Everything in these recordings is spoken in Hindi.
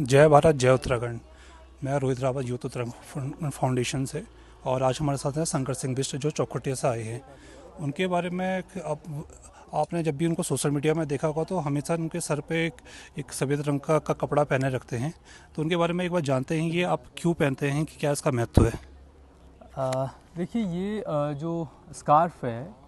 जय भारत जय उत्तराखंड। मैं रोहित रावत यूथ उत्तराखंड फाउंडेशन से। और आज हमारे साथ हैं शंकर सिंह बिष्ट जो चौखुटिया से आए हैं। उनके बारे में आपने जब भी उनको सोशल मीडिया में देखा होगा तो हमेशा उनके सर पे एक सफ़ेद रंग का कपड़ा पहने रखते हैं। तो उनके बारे में एक बार जानते हैं, ये आप क्यों पहनते हैं, कि क्या इसका महत्व है। देखिए ये जो स्कार्फ है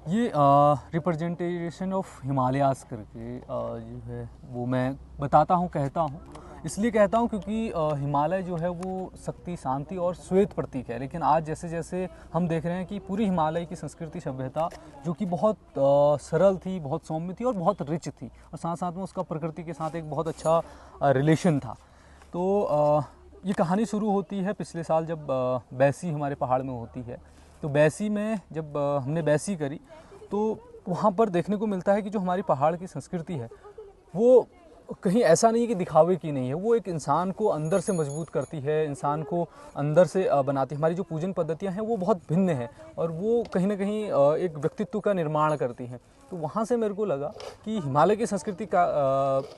ये रिप्रेजेंटेशन ऑफ हिमालयाज़ करके जो है वो मैं बताता हूँ, कहता हूँ। इसलिए कहता हूँ क्योंकि हिमालय जो है वो शक्ति, शांति और श्वेत प्रतीक है। लेकिन आज जैसे जैसे हम देख रहे हैं कि पूरी हिमालय की संस्कृति, सभ्यता जो कि बहुत सरल थी, बहुत सौम्य थी और बहुत रिच थी, और साथ साथ में उसका प्रकृति के साथ एक बहुत अच्छा रिलेशन था। तो ये कहानी शुरू होती है पिछले साल जब बैसी हमारे पहाड़ में होती है। तो बैसी में जब हमने बैसी करी तो वहाँ पर देखने को मिलता है कि जो हमारी पहाड़ की संस्कृति है वो कहीं ऐसा नहीं है कि दिखावे की नहीं है, वो एक इंसान को अंदर से मजबूत करती है, इंसान को अंदर से बनाती है। हमारी जो पूजन पद्धतियाँ हैं वो बहुत भिन्न हैं और वो कहीं ना कहीं एक व्यक्तित्व का निर्माण करती हैं। तो वहाँ से मेरे को लगा कि हिमालय की संस्कृति का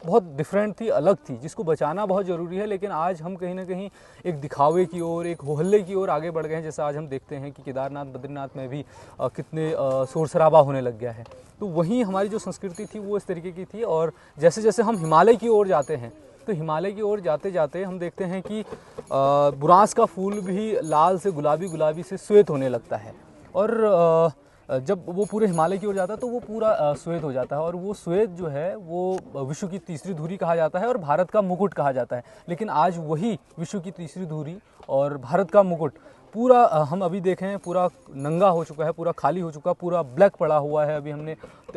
बहुत डिफरेंट थी, अलग थी, जिसको बचाना बहुत ज़रूरी है। लेकिन आज हम कहीं ना कहीं एक दिखावे की ओर, एक हो हल्ले की ओर आगे बढ़ गए हैं। जैसा आज हम देखते हैं कि केदारनाथ, बद्रीनाथ में भी कितने शोर शराबा होने लग गया है। तो वहीं हमारी जो संस्कृति थी वो इस तरीके की थी। और जैसे जैसे हम हिमालय की ओर जाते हैं तो हिमालय की ओर जाते जाते हम देखते हैं कि बुरांस का फूल भी लाल से गुलाबी, गुलाबी से श्वेत होने लगता है। और जब वो पूरे हिमालय की ओर जाता है तो वो पूरा श्वेत हो जाता है। और वो श्वेत जो है वो विश्व की तीसरी धुरी कहा जाता है और भारत का मुकुट कहा जाता है। लेकिन आज वही विश्व की तीसरी धुरी और भारत का मुकुट पूरा हम अभी देखें पूरा नंगा हो चुका है, पूरा खाली हो चुका, पूरा ब्लैक पड़ा हुआ है। अभी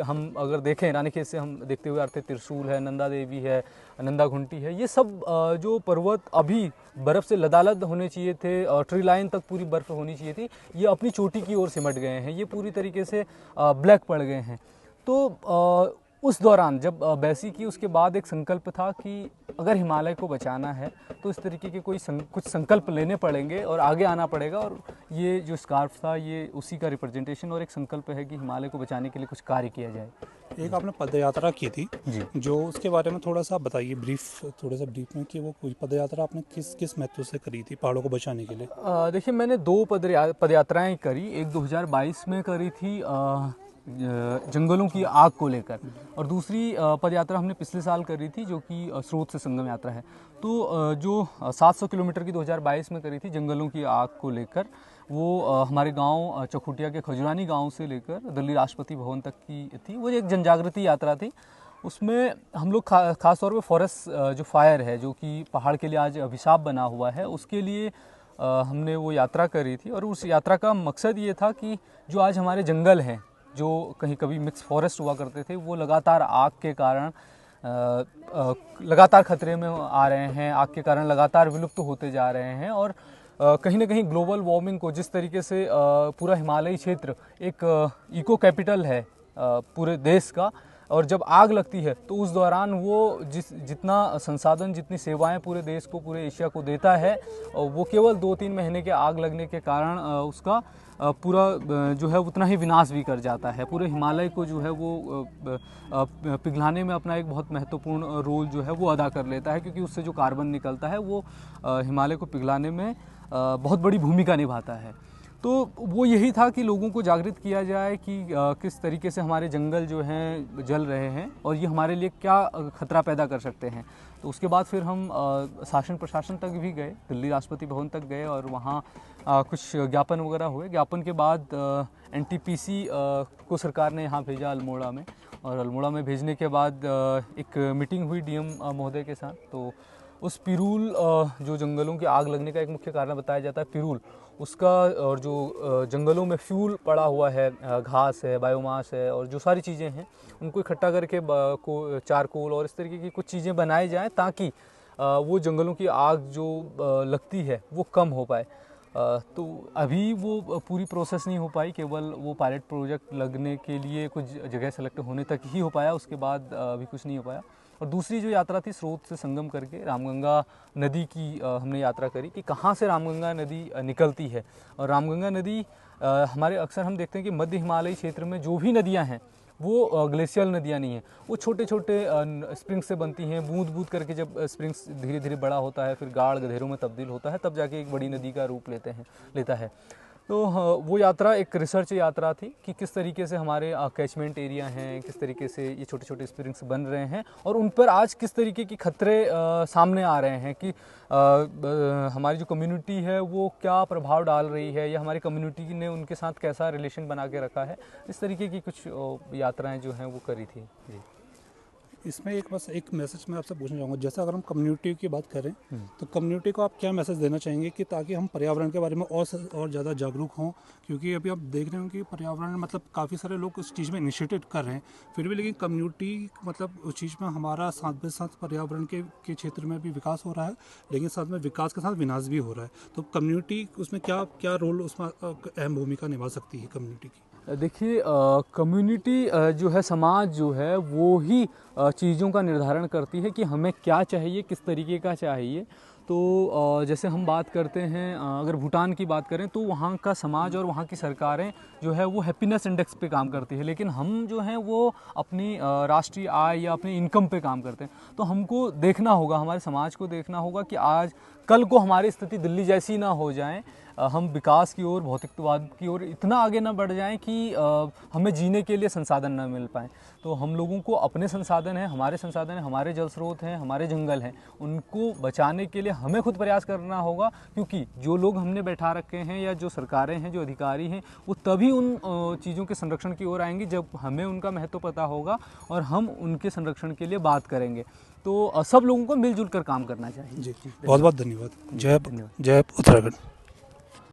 हम अगर देखें रानीखेत से हम देखते हुए आते, त्रिशूल है, नंदा देवी है, नंदा घुंटी है, ये सब जो पर्वत अभी बर्फ़ से लदालद होने चाहिए थे और ट्री लाइन तक पूरी बर्फ़ होनी चाहिए थी, ये अपनी चोटी की ओर सिमट गए हैं, ये पूरी तरीके से ब्लैक पड़ गए हैं। तो उस दौरान जब बैसी की, उसके बाद एक संकल्प था कि अगर हिमालय को बचाना है तो इस तरीके के कुछ संकल्प लेने पड़ेंगे और आगे आना पड़ेगा। और ये जो स्कार्फ था ये उसी का रिप्रेजेंटेशन और एक संकल्प है कि हिमालय को बचाने के लिए कुछ कार्य किया जाए। एक आपने पद यात्रा की थी जी, जो, उसके बारे में थोड़ा सा बताइए, थोड़ा सा ब्रीफ में, कि वो कोई पद यात्रा आपने किस किस महत्व से करी थी पहाड़ों को बचाने के लिए। देखिए मैंने दो पदयात्राएं करी। एक 2022 में करी थी जंगलों की आग को लेकर, और दूसरी पदयात्रा हमने पिछले साल करी थी जो कि स्रोत से संगम यात्रा है। तो जो 700 किलोमीटर की 2022 में करी थी जंगलों की आग को लेकर, वो हमारे गांव चौखुटिया के खजुरानी गांव से लेकर दिल्ली राष्ट्रपति भवन तक की थी। वो एक जनजागृति यात्रा थी। उसमें हम लोग खास तौर पे फॉरेस्ट जो फायर है, जो कि पहाड़ के लिए आज अभिशाप बना हुआ है, उसके लिए हमने वो यात्रा करी थी। और उस यात्रा का मकसद ये था कि जो आज हमारे जंगल हैं, जो कहीं कभी मिक्स फॉरेस्ट हुआ करते थे, वो लगातार आग के कारण लगातार खतरे में आ रहे हैं, आग के कारण लगातार विलुप्त होते जा रहे हैं। और कहीं ना कहीं ग्लोबल वार्मिंग को, जिस तरीके से पूरा हिमालयी क्षेत्र एक इको कैपिटल है पूरे देश का, और जब आग लगती है तो उस दौरान वो जितना संसाधन, जितनी सेवाएं पूरे देश को, पूरे एशिया को देता है, वो केवल 2-3 महीने के आग लगने के कारण उसका पूरा जो है उतना ही विनाश भी कर जाता है। पूरे हिमालय को जो है वो पिघलाने में अपना एक बहुत महत्वपूर्ण रोल जो है वो अदा कर लेता है, क्योंकि उससे जो कार्बन निकलता है वो हिमालय को पिघलाने में बहुत बड़ी भूमिका निभाता है। तो वो यही था कि लोगों को जागृत किया जाए कि किस तरीके से हमारे जंगल जो हैं जल रहे हैं और ये हमारे लिए क्या खतरा पैदा कर सकते हैं। तो उसके बाद फिर हम शासन प्रशासन तक भी गए, दिल्ली राष्ट्रपति भवन तक गए, और वहाँ कुछ ज्ञापन वगैरह हुए। ज्ञापन के बाद एनटीपीसी को सरकार ने यहाँ भेजा अल्मोड़ा में, और अल्मोड़ा में भेजने के बाद एक मीटिंग हुई डीएम महोदय के साथ। तो उस पिरूल, जो जंगलों की आग लगने का एक मुख्य कारण बताया जाता है पिरूल, उसका, और जो जंगलों में फ्यूल पड़ा हुआ है, घास है, बायोमास है, और जो सारी चीज़ें हैं उनको इकट्ठा करके चारकोल और इस तरीके की कुछ चीज़ें बनाई जाएं, ताकि वो जंगलों की आग जो लगती है वो कम हो पाए। तो अभी वो पूरी प्रोसेस नहीं हो पाई, केवल वो पायलट प्रोजेक्ट लगने के लिए कुछ जगह सेलेक्ट होने तक ही हो पाया, उसके बाद अभी कुछ नहीं हो पाया। और दूसरी जो यात्रा थी स्रोत से संगम करके रामगंगा नदी की हमने यात्रा करी कि कहाँ से रामगंगा नदी निकलती है। और रामगंगा नदी हमारे अक्सर हम देखते हैं कि मध्य हिमालयी क्षेत्र में जो भी नदियाँ हैं वो ग्लेशियल नदियाँ नहीं हैं, वो छोटे छोटे स्प्रिंग्स से बनती हैं। बूंद बूंद करके जब स्प्रिंग्स धीरे धीरे बड़ा होता है, फिर गाढ़ गधेरों में तब्दील होता है, तब जाके एक बड़ी नदी का रूप लेता है। तो वो यात्रा एक रिसर्च यात्रा थी कि किस तरीके से हमारे कैचमेंट एरिया हैं, किस तरीके से ये छोटे छोटे स्प्रिंग्स बन रहे हैं और उन पर आज किस तरीके के खतरे सामने आ रहे हैं कि हमारी जो कम्युनिटी है वो क्या प्रभाव डाल रही है, या हमारी कम्युनिटी ने उनके साथ कैसा रिलेशन बना के रखा है। इस तरीके की कुछ यात्राएं जो हैं वो करी थी जी। इसमें बस एक मैसेज मैं आपसे पूछना चाहूँगा, जैसे अगर हम कम्युनिटी की बात करें तो कम्युनिटी को आप क्या मैसेज देना चाहेंगे कि ताकि हम पर्यावरण के बारे में और ज़्यादा जागरूक हों, क्योंकि अभी आप देख रहे हो कि पर्यावरण मतलब काफ़ी सारे लोग उस चीज़ में इनिशिएटिव कर रहे हैं, फिर भी लेकिन कम्युनिटी मतलब उस चीज़ में हमारा साथ के साथ पर्यावरण के क्षेत्र में भी विकास हो रहा है, लेकिन साथ में विकास के साथ विनाश भी हो रहा है। तो कम्युनिटी उसमें क्या क्या रोल उसमें अहम भूमिका निभा सकती है कम्युनिटी की? देखिए कम्युनिटी जो है, समाज जो है, वो ही चीज़ों का निर्धारण करती है कि हमें क्या चाहिए, किस तरीके का चाहिए। तो जैसे हम बात करते हैं, अगर भूटान की बात करें तो वहाँ का समाज और वहाँ की सरकारें जो है वो हैप्पीनेस इंडेक्स पे काम करती है, लेकिन हम जो हैं वो अपनी राष्ट्रीय आय या अपनी इनकम पे काम करते हैं। तो हमको देखना होगा, हमारे समाज को देखना होगा कि आज कल को हमारी स्थिति दिल्ली जैसी ना हो जाए, हम विकास की ओर, भौतिकवाद की ओर इतना आगे ना बढ़ जाएं कि हमें जीने के लिए संसाधन ना मिल पाएँ। तो हम लोगों को अपने संसाधन हैं, हमारे संसाधन हैं, हमारे जल स्रोत हैं, हमारे जंगल हैं, उनको बचाने के लिए हमें खुद प्रयास करना होगा, क्योंकि जो लोग हमने बैठा रखे हैं या जो सरकारें हैं, जो अधिकारी हैं, वो तभी उन चीज़ों के संरक्षण की ओर आएंगे जब हमें उनका महत्व पता होगा और हम उनके संरक्षण के लिए बात करेंगे। तो सब लोगों को मिलजुल कर काम करना चाहिए। जी, बहुत बहुत धन्यवाद। जय उत्तराखंड।